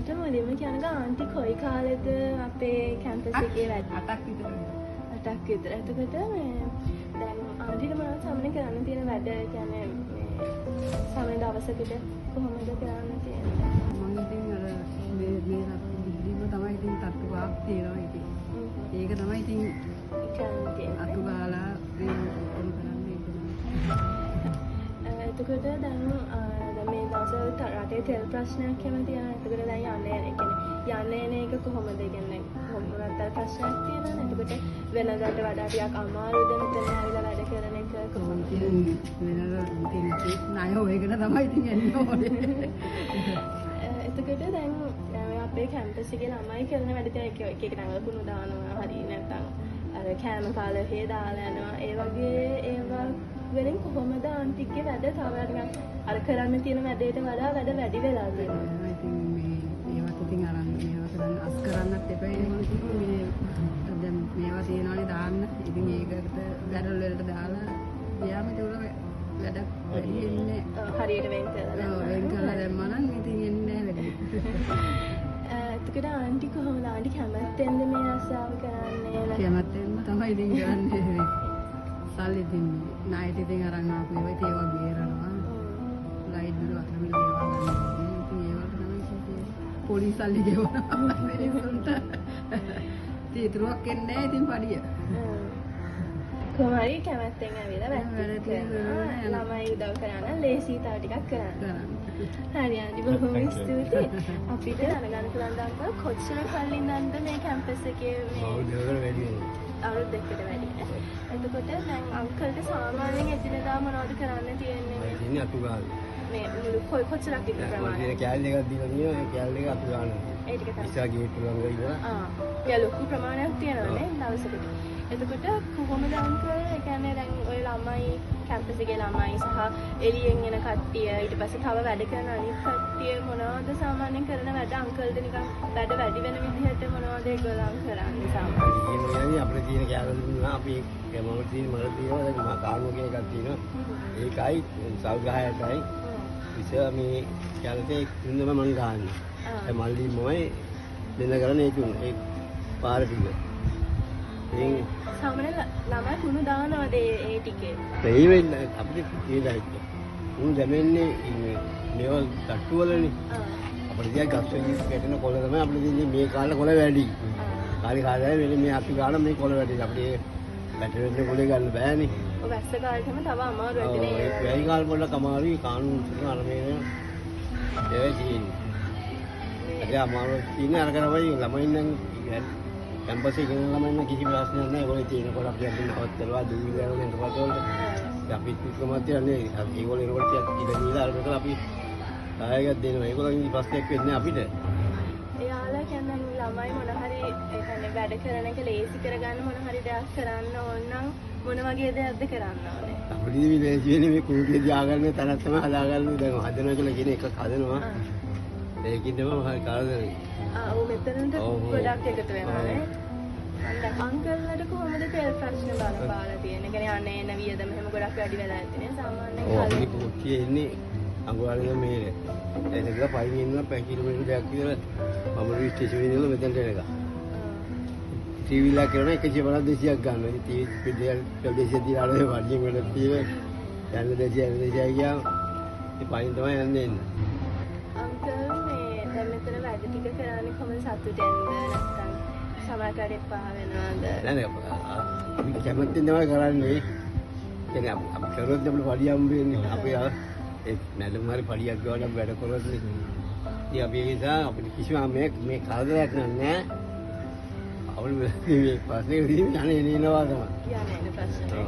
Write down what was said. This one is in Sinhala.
මට මුලින්ම කියනක ආන්ටි කොයි කාලෙද අපේ කැම්පස් එකේ වැඩ? 8ක් විතර. 8ක් විතර. එතකොට මේ දැන් ආන්ටිට මොනවද සමනේ කරන්න තියෙන වැඩ? කියන්නේ මේ සමන දවසකට කොහොමද කරන්න තියෙන්නේ? මම ඉතින් අර මේ ඩිග්‍රීම තමයි ඉතින් තට්ටු ගාක් තියෙනවා ඉතින්. ඒක තමයි ඉතින් කරන්න තියෙන්නේ. අතු ගාලා මේ ඔක්කොම කරන්නේ ඒක. එතකොට දැන් මේ දවස්වල රටේ තෙල් ප්‍රශ්නයක් එහෙම තියෙනවා. එතකොට දැන් යන්නේ එන එක කොහොමද? කියන්නේ කොහොමද ප්‍රශ්නයක් තියෙනවා. එතකොට වෙනදාට වඩා ටිකක් අමාරුද මෙතන ආවිලා වැඩ කරන එක කොහොමද? වෙනදා ඉතින් ණය හොයගෙන තමයි ඉතින් එන්නේ ඕනේ. එතකොට දැන් අපේ කැම්පස් එකේ ළමයි කරන වැඩ තියෙන එක නංගල කුණු දානවා හරි නැත්නම් අර කෑම කාලේ දාලා යනවා. ඒ වගේ ඒවා වෙනින් කොහොමද ආන්ටිගේ වැඩ තව නිකන් අර කරන්න තියෙන වැඩේට වඩා වැඩ වැඩි වෙලා තියෙනවා. ඉතින් මේවත් ඉතින් අරන් මේවා කරන්න අස් කරන්නත් එපා නේ ඉතින් මේ දැන් මේවා තියනවානේ දාන්න. ඉතින් ඒකට බැරල් වලට දාලා ගියාම ඒක වැඩ වැඩි එන්නේ හරියට වෙන් කරලා. ඔව් වෙන් කරලා දැම්මා නම් ඉතින් එන්නේ නැහැ වැඩි. එතකොට ආන්ටි කොහොමද ආන්ටි කැමැත්තෙන්ද මේ රස්සාව කරන්නේ? කැමැත්තෙන්ම තමයි ඉතින් කරන්නේ. සල්ලි දෙන්නේ. ණයට ඉතින් අරන් ආපු ඒවා ඒවා බේරනවා. ලයිට් බිල වතුර බිල ඒවා ගන්නවා. ඉතින් ඒවට තමයි කිව්වේ. පොලිස් සල්ලි ගෙවනවා මිනිස්සුන්ට. තීතුරක් එන්නේ නැහැ ඉතින් පඩිය. කොහොමයි කැමැත්තෙන් ඇවිල්ලා වැඩ කරනවා. ළමයි උදව් කරනවා. ලේසි තව ටිකක් කරන්න. හරි ආන්ටි බොහොම ස්තුතියි. අපිට අරගන්න පුළුවන් දන්නවා කොච්චර කලින් ඉඳන්ද මේ කැම්පස් එකේ මේ අවුරුදු දෙකකට වැඩි. එතකොට දැන් අංකල්ට සාමාන්‍යයෙන් එදිනෙදා මොනවද කරන්න තියෙන්නේ? ඉන්නේ අතු ගාලා. මේ මුළු කොච්චරක් ඉන්න ප්‍රමාණය? කැලේ එකක් දීලා තියෙනවා. ඒ කැලේ එක අතු ගන්නවා. ඒ ටික තමයි. ඉස්සර ගේට් ළඟ ඉඳලා. ඒ ලොකු ප්‍රමාණයක් තියෙනවා නේ දවසකට. එතකොට කොහොමද අංකල්? ඒ කියන්නේ දැන් ඔය ළමයි කැම්පස් එකේ ළමයි සහ එළියෙන් එන කට්ටිය ඊට පස්සේ තව වැඩ කරන අනිත් කට්ටිය මොනවද සාමාන්‍යයෙන් කරන වැඩ අංකල්ද නිකන් වැඩ වැඩි වෙන විදිහට මොනවද ඒගොල්ලන් කරන්නේ සාමාන්‍යයෙන්? කියන්නේ අපිට තියෙන කැලේ දුන්නා අපි මම තියෙනවා දැන් මා කාර්මෝගේ එකක් තියෙනවා. ඒකයි සල්ගහයටයි ඉතින් මේ කැලේ ඉන්නම මම ගහන්නේ. ඒ මල්ලි මොයි දෙන්න කරන්නේ ඒ පාර ටික. ඉතින් සාමාන්‍ය ළමයි කුණු දානවද ඒ ටිකේ? ඒ වෙන්නේ අපිට කියලායි. උන් දැමෙන්නේ මේවල් තට්ටුවලනේ. අපිට දිහා ගස්වලින් වැටෙන කොළ තමයි අපිට දෙන්නේ මේ කාලේ කොළ වැඩි. කාලේ වෙන්නේ මේ අපි ගන්න මේ කොළ වැඩි. අපිට වැටෙන්න කොළේ ගන්න බෑනේ. ඔය වැස්ස කාලෙම තව අමාරු වෙන්නේ. ඔව් ඒ වෙයි කාල වල අමාරුයි කානුන් අරමේ ඒ තියෙන්නේ. ඒක අමාරු ඉන්නේ අර කරවයි ළමයින් නම් කැම්පස් එකේ ඉන්න ළමයින් කිසි ප්‍රශ්නයක් නැහැ. ඒගොල්ලෝ තියෙනකොට අපි අපිට නවත්තලා දුවි යන යනකොට අපි පිටකමත් තියන්නේ ඒගොල්ලෝ එනකොට ඉඳ දීලා අර කරලා අපි දායකයක් දෙනවා. ඒගොල්ලන්ගේ ප්‍රශ්නයක් වෙන්නේ අපිට. එයාලා කියන්නේ ළමයි මොන හරි ඒ කියන්නේ වැඩ කරන එක ලේසි කරගන්න මොන හරි දෙයක් කරන්න ඕන නම් මොන වගේ දෙයක්ද කරන්න ඕනේ? අපිට ලේසි වෙන්නේ මේ කුරුටිය තියාගන්න තැනක් තමයි හදාගන්නේ. දැන් හදනවා කියලා කියන එකක් හදනවා. ඒකින් තමයි මහා කාලේ. ඔව් මෙතනට ගොඩක් එකතු වෙනවා නේ. අංකල්ලට කොහොමද තෙල් ප්‍රශ්න බලපාලා තියෙන්නේ? කියන්නේ අනේ එන වියදම එහෙම ගොඩක් වැඩි වෙලා ඇතිනේ සාමාන්‍යයෙන්. ඔව් අපි කුරුටියේ ඉන්නේ අඟුරාලේ මේනේ. ඒක පයින් ඉන්නවා පැය කිලෝමීටර් දෙකක් විතර මම ස්ටේෂන් එකේ ඉඳලා මෙතනට එනකම්. ටීවී ලා කරන 150 200ක් ගන්නවා. ඉතින් ටීවී 200 දීලා ආවේ වඩියෙන් වල ටීවී යන්න 200 ගියාම ඉතින් පයින් තමයි යන්නේ. අංකල් මේ දැන් මෙතන වැඩ ටික කරන්නේ කොහොමද සතුටෙන්ද නැත්නම් සමහරකට එපා වෙනවද? නෑ අපි කැමතිෙන් තමයි කරන්නේ. කියන්නේ අපි කරොත් අපිට පඩිය හම්බ වෙන්නේ. අපි ඒ නැදම හරි පඩියක් ගාලා වැඩ කරොත් ඉතින් අපි ඒ නිසා අපිට කිසිම මේ කරදරයක් නෑ. අවුල් මේ ප්‍රශ්නේ තියෙන්නේ අනේ නේනවා තමයි. කියන්නේ ප්‍රශ්නේ.